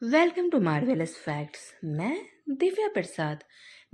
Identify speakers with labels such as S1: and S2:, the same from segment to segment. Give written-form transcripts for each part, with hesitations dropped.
S1: Welcome to marvellous facts. मैं दिव्या प्रसाद।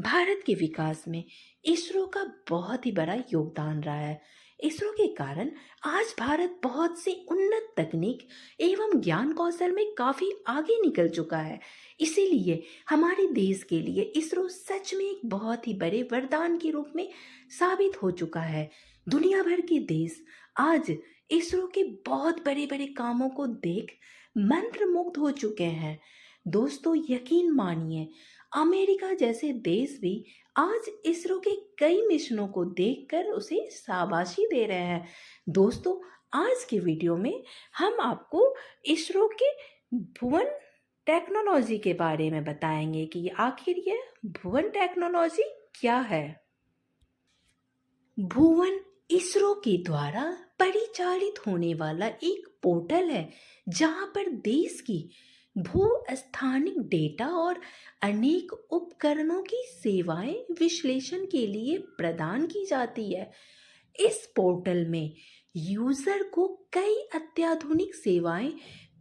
S1: भारत के विकास में इसरो का बहुत ही बड़ा योगदान रहा है। इसरो के कारण आज भारत बहुत सी उन्नत तकनीक एवं ज्ञान कौशल में काफ़ी आगे निकल चुका है। इसीलिए हमारे देश के लिए इसरो सच में एक बहुत ही बड़े वरदान के रूप में साबित हो चुका है। दुनिया भर के देश आज इसरो के बहुत बड़े बड़े कामों को देख मंत्रमुग्ध हो चुके हैं। दोस्तों, यकीन मानिए, अमेरिका जैसे देश भी आज इसरो के कई मिशनों को देखकर उसे शाबाशी दे रहे हैं। दोस्तों, आज के वीडियो में हम आपको इसरो के भुवन टेक्नोलॉजी के बारे में बताएंगे कि आखिर यह भुवन टेक्नोलॉजी क्या है। भुवन इसरो के द्वारा परिचालित होने वाला एक पोर्टल है जहां पर देश की भू स्थानिक डेटा और अनेक उपकरणों की सेवाएं विश्लेषण के लिए प्रदान की जाती है। इस पोर्टल में यूजर को कई अत्याधुनिक सेवाएं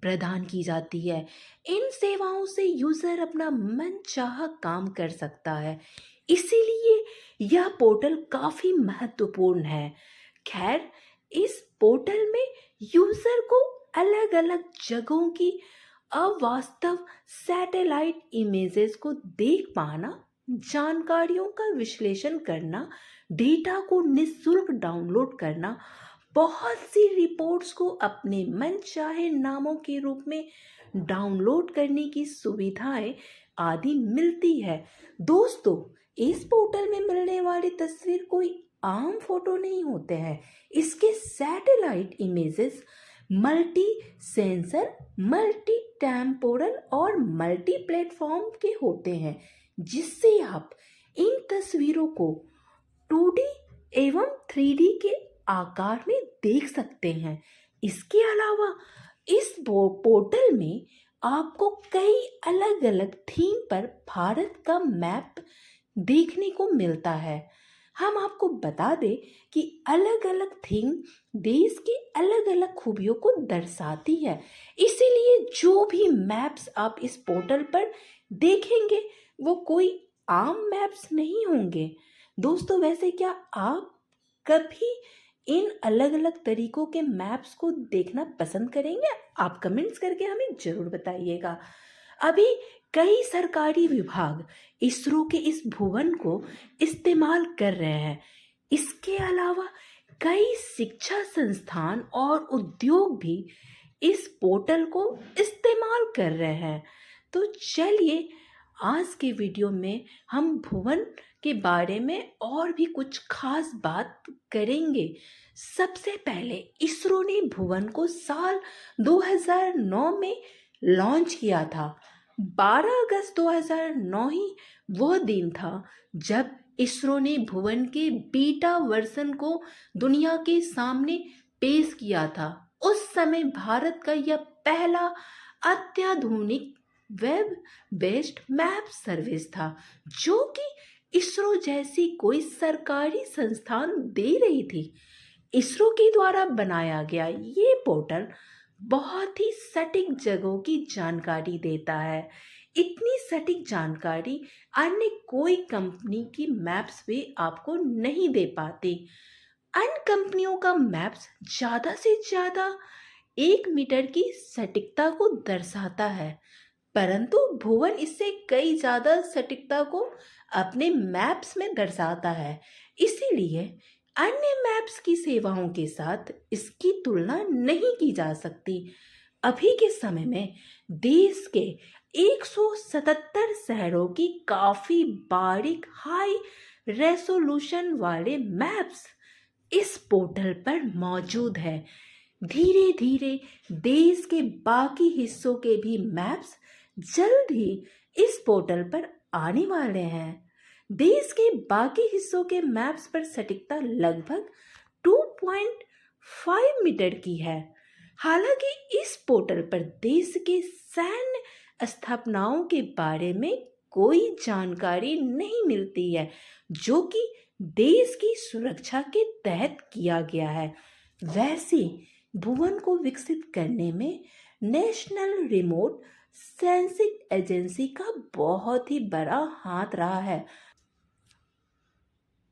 S1: प्रदान की जाती है। इन सेवाओं से यूजर अपना मनचाहा काम कर सकता है, इसीलिए यह पोर्टल काफी महत्वपूर्ण है। खैर, इस पोर्टल में यूजर को अलग अलग जगहों की अवास्तव सैटेलाइट इमेजेस को देख पाना, जानकारियों का विश्लेषण करना, डेटा को निःशुल्क डाउनलोड करना, बहुत सी रिपोर्ट्स को अपने मनचाहे नामों के रूप में डाउनलोड करने की सुविधाएं आदि मिलती है। दोस्तों, इस पोर्टल में मिलने वाली तस्वीर कोई आम फोटो नहीं होते हैं। इसके satellite images multi sensor, multi temporal और मल्टी प्लेटफॉर्म के होते हैं, जिससे आप इन तस्वीरों को 2D एवं 3D के आकार में देख सकते हैं। इसके अलावा इस पोर्टल में आपको कई अलग अलग थीम पर भारत का मैप देखने को मिलता है। हम आपको बता दें कि अलग अलग थीम देश की अलग अलग खूबियों को दर्शाती है, इसीलिए जो भी मैप्स आप इस पोर्टल पर देखेंगे वो कोई आम मैप्स नहीं होंगे। दोस्तों, वैसे क्या आप कभी इन अलग अलग तरीकों के मैप्स को देखना पसंद करेंगे? आप कमेंट्स करके हमें ज़रूर बताइएगा। अभी कई सरकारी विभाग इसरो के इस भुवन को इस्तेमाल कर रहे हैं। इसके अलावा कई शिक्षा संस्थान और उद्योग भी इस पोर्टल को इस्तेमाल कर रहे हैं। तो चलिए, आज के वीडियो में हम भुवन के बारे में और भी कुछ खास बात करेंगे। सबसे पहले इसरो ने भुवन को साल 2009 में लॉन्च किया था। 12 अगस्त 2009 ही वह दिन था जब इसरो ने भुवन के बीटा वर्जन को दुनिया के सामने पेश किया था। उस समय भारत का यह पहला अत्याधुनिक वेब बेस्ड मैप सर्विस था, जो कि इसरो जैसी कोई सरकारी संस्थान दे रही थी। इसरो के द्वारा बनाया गया ये पोर्टल बहुत ही सटीक जगहों की जानकारी देता है। इतनी सटीक जानकारी अन्य कोई कंपनी की मैप्स भी आपको नहीं दे पाती। अन्य कंपनियों का मैप्स ज़्यादा से ज़्यादा 1 मीटर की सटीकता को दर्शाता है, परंतु भुवन इससे कई ज़्यादा सटीकता को अपने मैप्स में दर्शाता है। इसीलिए अन्य मैप्स की सेवाओं के साथ इसकी तुलना नहीं की जा सकती। अभी के समय में देश के 177 शहरों की काफ़ी बारीक हाई रेसोल्यूशन वाले मैप्स इस पोर्टल पर मौजूद है। धीरे धीरे देश के बाकी हिस्सों के भी मैप्स जल्द ही इस पोर्टल पर आने वाले हैं। देश के बाकी हिस्सों के मैप्स पर सटीकता लगभग 2.5 मीटर की है। हालांकि इस पोर्टल पर देश के सैन्य स्थापनाओं के बारे में कोई जानकारी नहीं मिलती है, जो कि देश की सुरक्षा के तहत किया गया है। वैसे भुवन को विकसित करने में नेशनल रिमोट सेंसिंग एजेंसी का बहुत ही बड़ा हाथ रहा है।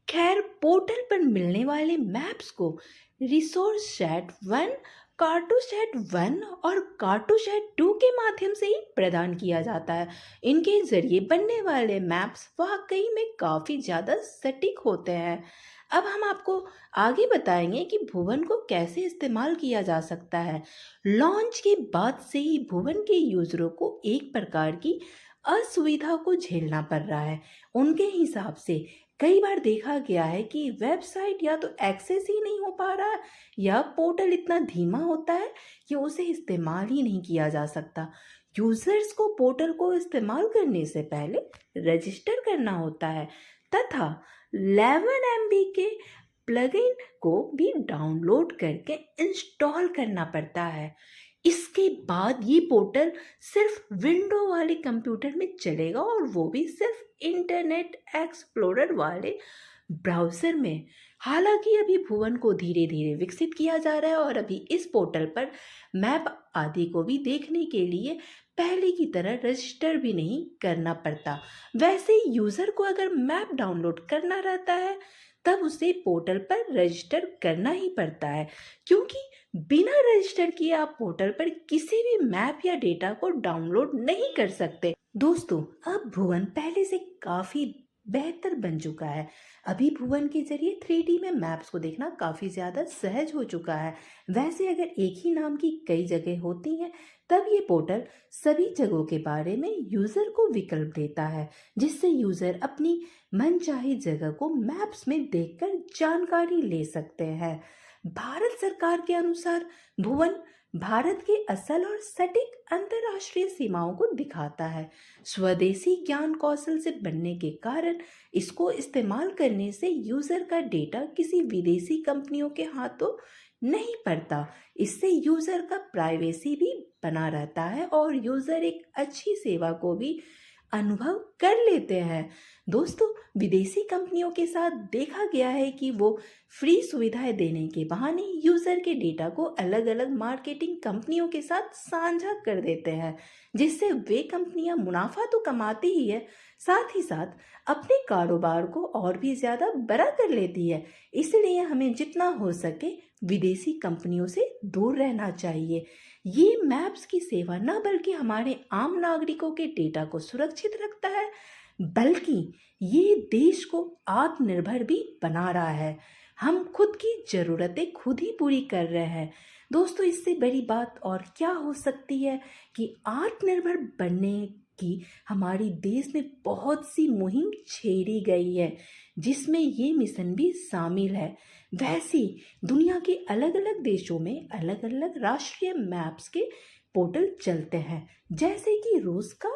S1: खैर, पोर्टल पर मिलने वाले मैप्स को रिसोर्सशैट 1, कार्टोसैट 1 और कार्टोसैट 2 के माध्यम से ही प्रदान किया जाता है। इनके जरिए बनने वाले मैप्स वाकई में काफ़ी ज़्यादा सटीक होते हैं। अब हम आपको आगे बताएंगे कि भुवन को कैसे इस्तेमाल किया जा सकता है। लॉन्च के बाद से ही भुवन के यूज़रों को एक प्रकार की असुविधा को झेलना पड़ रहा है। उनके हिसाब से कई बार देखा गया है कि वेबसाइट या तो एक्सेस ही नहीं हो पा रहा है या पोर्टल इतना धीमा होता है कि उसे इस्तेमाल ही नहीं किया जा सकता। यूजर्स को पोर्टल को इस्तेमाल करने से पहले रजिस्टर करना होता है तथा 11 MB के प्लगइन को भी डाउनलोड करके इंस्टॉल करना पड़ता है। इसके बाद ये पोर्टल सिर्फ विंडो वाले कंप्यूटर में चलेगा और वो भी सिर्फ इंटरनेट एक्सप्लोरर वाले ब्राउज़र में। हालांकि अभी भुवन को धीरे धीरे विकसित किया जा रहा है और अभी इस पोर्टल पर मैप आदि को भी देखने के लिए पहले की तरह रजिस्टर भी नहीं करना पड़ता। वैसे यूज़र को अगर मैप डाउनलोड करना रहता है तब उसे पोर्टल पर रजिस्टर करना ही पड़ता है, क्योंकि बिना रजिस्टर किए आप पोर्टल पर किसी भी मैप या डेटा को डाउनलोड नहीं कर सकते। दोस्तों, अब भुवन पहले से काफ़ी बेहतर बन चुका है। अभी भुवन के जरिए 3D में मैप्स को देखना काफ़ी ज़्यादा सहज हो चुका है। वैसे अगर एक ही नाम की कई जगह होती हैं तब ये पोर्टल सभी जगहों के बारे में यूज़र को विकल्प देता है, जिससे यूज़र अपनी मनचाही जगह को मैप्स में देखकर जानकारी ले सकते हैं। भारत सरकार के अनुसार भुवन भारत के असल और सटीक अंतर्राष्ट्रीय सीमाओं को दिखाता है। स्वदेशी ज्ञान कौशल से बनने के कारण इसको इस्तेमाल करने से यूज़र का डेटा किसी विदेशी कंपनियों के हाथों नहीं पड़ता। इससे यूज़र का प्राइवेसी भी बना रहता है और यूज़र एक अच्छी सेवा को भी अनुभव कर लेते हैं। दोस्तों, विदेशी कंपनियों के साथ देखा गया है कि वो फ्री सुविधाएं देने के बहाने यूज़र के डेटा को अलग अलग मार्केटिंग कंपनियों के साथ साझा कर देते हैं, जिससे वे कंपनियां मुनाफा तो कमाती ही है, साथ ही साथ अपने कारोबार को और भी ज़्यादा बड़ा कर लेती है। इसलिए हमें जितना हो सके विदेशी कंपनियों से दूर रहना चाहिए। ये मैप्स की सेवा न बल्कि हमारे आम नागरिकों के डेटा को सुरक्षित रखता है, बल्कि ये देश को आत्मनिर्भर भी बना रहा है। हम खुद की ज़रूरतें खुद ही पूरी कर रहे हैं। दोस्तों, इससे बड़ी बात और क्या हो सकती है कि आत्मनिर्भर बनने की हमारी देश में बहुत सी मुहिम छेड़ी गई है, जिसमें ये मिशन भी शामिल है। वैसे दुनिया के अलग अलग देशों में अलग अलग राष्ट्रीय मैप्स के पोर्टल चलते हैं, जैसे कि रूस का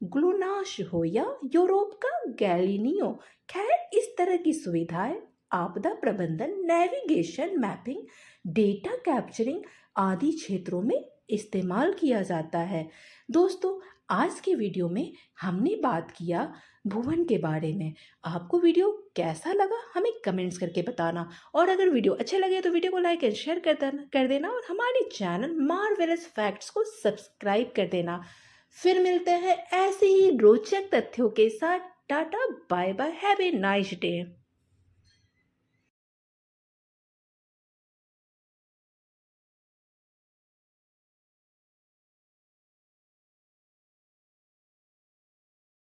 S1: ग्लोनास हो या यूरोप का गैलिनियो। खैर, इस तरह की सुविधाएं आपदा प्रबंधन, नेविगेशन, मैपिंग, डेटा कैप्चरिंग आदि क्षेत्रों में इस्तेमाल किया जाता है। दोस्तों, आज के वीडियो में हमने बात किया भुवन के बारे में। आपको वीडियो कैसा लगा हमें कमेंट्स करके बताना, और अगर वीडियो अच्छे लगे तो वीडियो को लाइक एंड शेयर कर देना और हमारे चैनल मार्वेलस फैक्ट्स को सब्सक्राइब कर देना। फिर मिलते हैं ऐसे ही रोचक तथ्यों के साथ। Tata, bye bye, have a nice day.